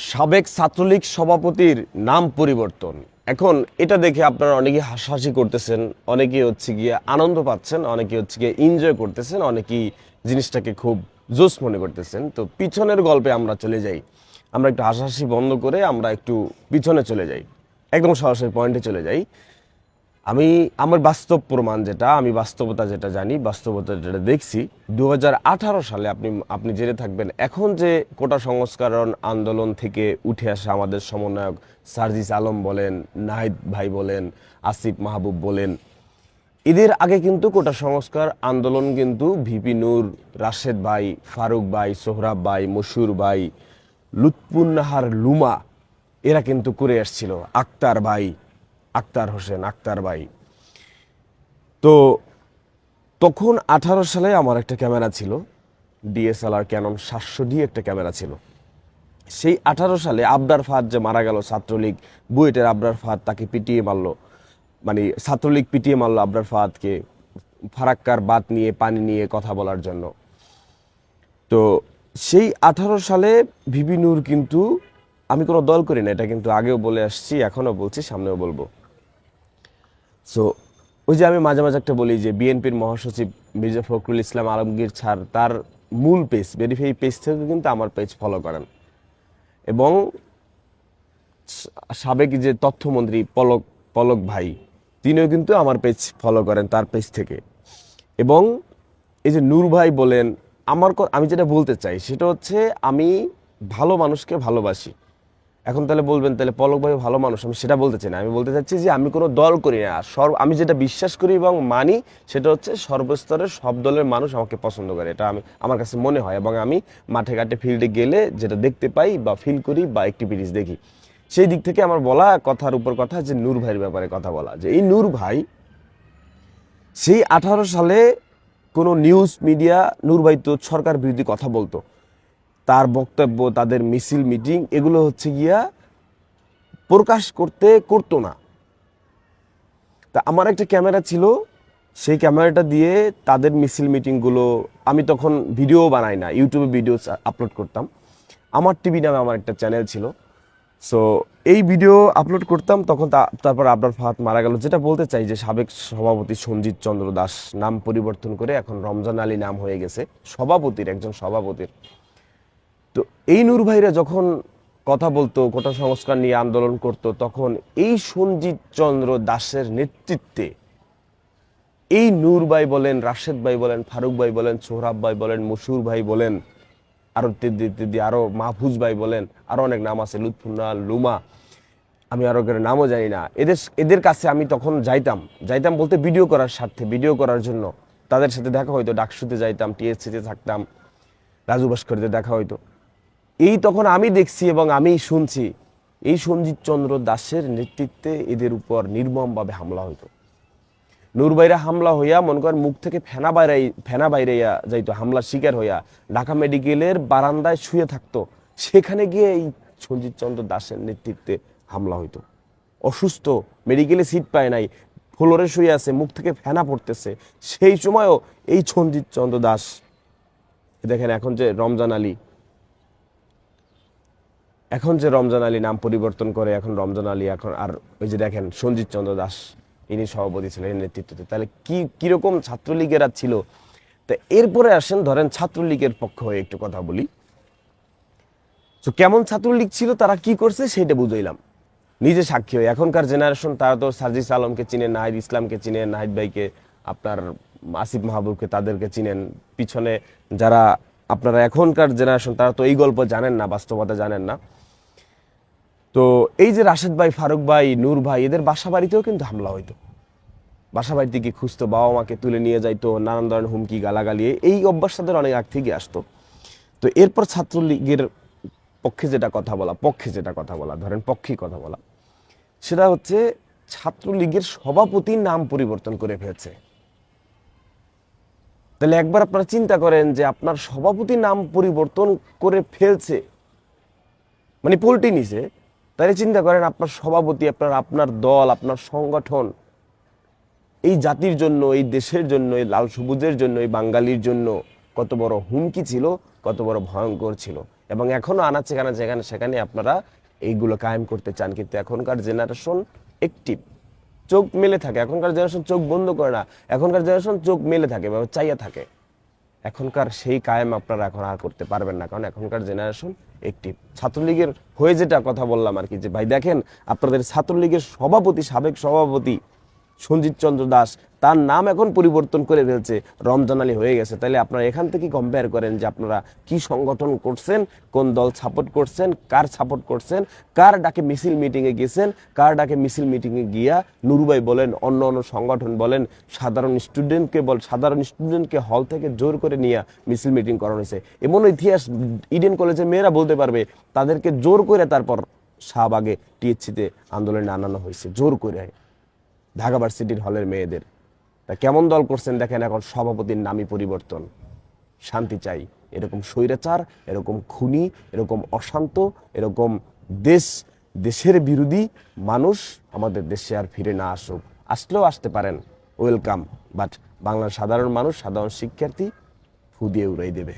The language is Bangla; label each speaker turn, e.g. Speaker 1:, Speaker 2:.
Speaker 1: সাবেক ছাত্রলীগ সভাপতির নাম পরিবর্তন। এখন এটা দেখে আপনারা অনেকে হাসাহাসি করতেছেন, অনেকে হচ্ছে গিয়ে আনন্দ পাচ্ছেন, অনেকে হচ্ছে গিয়ে এনজয় করতেছেন, অনেকেই জিনিসটাকে খুব জোশ মনে করতেছেন। তো পিছনের গল্পে আমরা চলে যাই, আমরা একটু হাসাহাসি বন্ধ করে আমরা একটু পিছনে চলে যাই, একদম সরাসরি পয়েন্টে চলে যাই। আমি আমার বাস্তব প্রমাণ যেটা, আমি বাস্তবতা যেটা জানি, বাস্তবতা যেটা দেখছি, 2018 সালে আপনি আপনি জেনে থাকবেন, এখন যে কোটা সংস্করণ আন্দোলন থেকে উঠে আসা আমাদের সমন্বয়ক সার্জিস আলম বলেন, নাহিদ ভাই বলেন, আসিফ মাহবুব বলেন, এদের আগে কিন্তু কোটা সংস্কার আন্দোলন কিন্তু ভিপি নূর, রাশেদ ভাই, ফারুক ভাই, সোহরাব ভাই, মশুর ভাই, লুৎফুন্নাহার লুমা, এরা কিন্তু করে আসছিল, আক্তার ভাই, আক্তার হোসেন, আক্তার ভাই। তো তখন 18 সালে আমার একটা ক্যামেরা ছিল, ডিএসএলআর ক্যানন 700D একটা ক্যামেরা ছিল। সেই 18 সালে আবরার ফাহাদ যে মারা গেল, ছাত্রলীগ বুয়েটের আবরার ফাহাদ, তাকে পিটিয়ে মারলো, মানে ছাত্রলীগ পিটিয়ে মারলো আবরার ফাহাদকে ফারাক্কার বাত নিয়ে, পানি নিয়ে কথা বলার জন্য। তো সেই 18 সালে ভিপি নূর কিন্তু, আমি কোনো দল করি না, এটা কিন্তু আগেও বলে আসছি, এখনও বলছি, সামনেও বলবো। সো ওই যে আমি মাঝে মাঝে একটা বলি যে বিএনপির মহাসচিব মির্জা ফখরুল ইসলাম আলমগীর স্যার তার মূল পেজ, ভেরিফাই পেজ থেকে কিন্তু আমার পেজ ফলো করেন, এবং সাবেক যে তথ্যমন্ত্রী পলক পলক ভাই, তিনিও কিন্তু আমার পেজ ফলো করেন তার পেজ থেকে। এবং এই যে নূর ভাই বলেন, আমি যেটা বলতে চাই সেটা হচ্ছে, আমি ভালো মানুষকে ভালোবাসি। এখন তাহলে বলবেন তাহলে পলক ভাই ভালো মানুষ, আমি সেটা বলতে চাই না, আমি বলতে চাচ্ছি যে আমি কোনো দল করি না, আমি যেটা বিশ্বাস করি এবং মানি সেটা হচ্ছে সর্বস্তরের সব দলের মানুষ আমাকে পছন্দ করে, এটা আমার কাছে মনে হয়। এবং আমি মাঠে ঘাটে ফিল্ডে গেলে যেটা দেখতে পাই বা ফিল করি বা অ্যাক্টিভিটিস দেখি, সেই দিক থেকে আমার বলা কথার উপর কথা যে নূর ভাইয়ের ব্যাপারে কথা বলা, যে এই নূর ভাই সেই 18 সালে কোনো নিউজ মিডিয়া, নূর ভাই তো সরকার বিরোধী কথা বলতো, তার বক্তব্য, তাদের মিছিল মিটিং, এগুলো হচ্ছে গিয়া প্রকাশ করতো না। তা আমার একটা ক্যামেরা ছিল, সেই ক্যামেরাটা দিয়ে তাদের মিছিল মিটিংগুলো, আমি তখন ভিডিও বানাই না, ইউটিউবে ভিডিও আপলোড করতাম, আমার টিভি নামে আমার একটা চ্যানেল ছিল। সো এই ভিডিও আপলোড করতাম তখন। তারপর আবরার ফাহাদ মারা গেল। যেটা বলতে চাই যে সাবেক সভাপতি সঞ্জিত চন্দ্র দাস নাম পরিবর্তন করে এখন রমজান আলী নাম হয়ে গেছে, সভাপতির, একজন সভাপতির। তো এই নূর ভাইরা যখন কথা বলতো, কোটা সংস্কার নিয়ে আন্দোলন করত, তখন এই সঞ্জিত চন্দ্র দাসের নেতৃত্বে এই নূর ভাই বলেন, রাশেদ ভাই বলেন, ফারুক ভাই বলেন, সোহরাব ভাই বলেন, মশুর ভাই বলেন, আরো ইত্যাদি, আরো মাহফুজ ভাই বলেন, আরো অনেক নাম আছে, লুৎফুন্না লুমা, আমি আরো নামও জানি না, এদের কাছে আমি তখন যাইতাম বলতে ভিডিও করার স্বার্থে, ভিডিও করার জন্য তাদের সাথে দেখা হইতো, ডাকসুতে যাইতাম, টিএসসিতে থাকতাম, রাজু ভাস্করদের দেখা হইতো। এই তখন আমি দেখছি এবং আমি শুনছি এই সঞ্জিত চন্দ্র দাসের নেতৃত্বে এদের উপর নির্মমভাবে হামলা হইতো। নূরবাইরা হামলা হইয়া, মনে করেন মুখ থেকে ফেনা বাইরাইয়া যাইতো, হামলার শিকার হইয়া ঢাকা মেডিকেলের বারান্দায় শুয়ে থাকতো, সেখানে গিয়ে এই সঞ্জিত চন্দ্র দাসের নেতৃত্বে হামলা হইতো। অসুস্থ, মেডিকেলে সিট পায় নাই, ফ্লোরে শুয়ে আছে, মুখ থেকে ফেনা পড়তেছে, সেই সময়ও এই সঞ্জিত চন্দ্র দাস, দেখেন এখন যে রমজান আলী, নাম পরিবর্তন করে এখন রমজান আলী, এখন আর ওই যে দেখেন সঞ্জিত চন্দ্র দাস, ইনি সভাপতি ছিলেন এর নেতৃত্বে। তাহলে কিরকম ছাত্রলীগেরা ছিল। তা এরপরে আসেন, ধরেন ছাত্রলীগের পক্ষ হয়ে একটু কথা বলি। তো কেমন ছাত্রলীগ ছিল, তারা কি করছে সেটা বুঝাইলাম, নিজে সাক্ষী হয়ে। এখনকার জেনারেশন তারা তো সার্জিস আলমকে চিনেন, নাহিদ ইসলামকে চিনেন, নাহিদ ভাইকে, আপনার আসিফ মাহবুবকে, তাদেরকে চিনেন। পিছনে যারা আপনারা এখনকার জেনারেশন, তারা তো এই গল্প জানেন না, বাস্তবতা জানেন না। তো এই যে রাশেদ ভাই, ফারুক ভাই, নূর ভাই, এদের বাসা বাড়িতেও কিন্তু হামলা হইতো, বাসা বাড়িতে গিয়ে খুঁজতো, বাবা মাকে তুলে নিয়ে যাইতো, নানান ধরনের হুমকি গালাগালি, এই অভ্যাস তাদের অনেক আগ থেকে আসতো। তো এরপর ছাত্রলীগের পক্ষে যেটা কথা বলা, ধরেন পক্ষে কথা বলা, সেটা হচ্ছে ছাত্রলীগের সভাপতির নাম পরিবর্তন করে ফেলছে। তাহলে একবার আপনারা চিন্তা করেন যে আপনার সভাপতির নাম পরিবর্তন করে ফেলছে, মানে পোল্টি নিছে, তাহলে চিন্তা করেন আপনার সভাপতি, আপনার দল, আপনার সংগঠন এই জাতির জন্য, এই দেশের জন্য, এই লাল সবুজের জন্য, এই বাঙালির জন্য কত বড় হুমকি ছিল, কত বড় ভয়ঙ্কর ছিল। এবং এখনো আনাচে কানাচে যেখানে সেখানে আপনারা এইগুলো কায়েম করতে চান, কিন্তু এখনকার জেনারেশন একটিভ, চোখ মেলে থাকে। এখনকার জেনারেশন চোখ বন্ধ করে না, এখনকার জেনারেশন চোখ মেলে থাকে বা চাইয়া থাকে। এখনকার সেই কায়েম আপনারা এখন আর করতে পারবেন না, কারণ এখনকার জেনারেশন একটিভ। ছাত্রলীগের হয়ে যেটা কথা বললাম আর কি, যে ভাই দেখেন আপনাদের ছাত্রলীগের সভাপতি, সাবেক সভাপতি সঞ্জিত চন্দ্র দাস, তার নাম এখন পরিবর্তন করে ফেলছে, রমজান আলী হয়ে গেছে। তাহলে আপনারা এখান থেকে কম্পেয়ার করেন যে আপনারা কি সংগঠন করছেন, কোন দল সাপোর্ট করছেন, কার সাপোর্ট করছেন, কার ডাকে মিছিল মিটিংয়ে গেছেন, কার ডাকে মিছিল মিটিংয়ে গিয়া নুরুভাই বলেন, অন্য অন্য সংগঠন বলেন, সাধারণ স্টুডেন্টকে হল থেকে জোর করে নিয়ে মিছিল মিটিং করানো হয়েছে। এমন ইতিহাস ইডেন কলেজের মেয়েরা বলতে পারবে, তাদেরকে জোর করে তারপর শাহবাগে টিএসসিতে আন্দোলনে আনানো হয়েছে, জোর করে ঢাকা ভার্সিটির হলের মেয়েদের। তা কেমন দল করছেন দেখেন, এখন সভাপতির নামই পরিবর্তন। শান্তি চাই, এরকম স্বৈরাচার, এরকম খুনি, এরকম অশান্ত, এরকম দেশের বিরোধী মানুষ আমাদের দেশে আর ফিরে না আসুক। আসলেও আসতে পারেন, ওয়েলকাম, বাট বাংলার সাধারণ মানুষ, সাধারণ শিক্ষার্থী ফু দিয়ে উড়াই দেবে।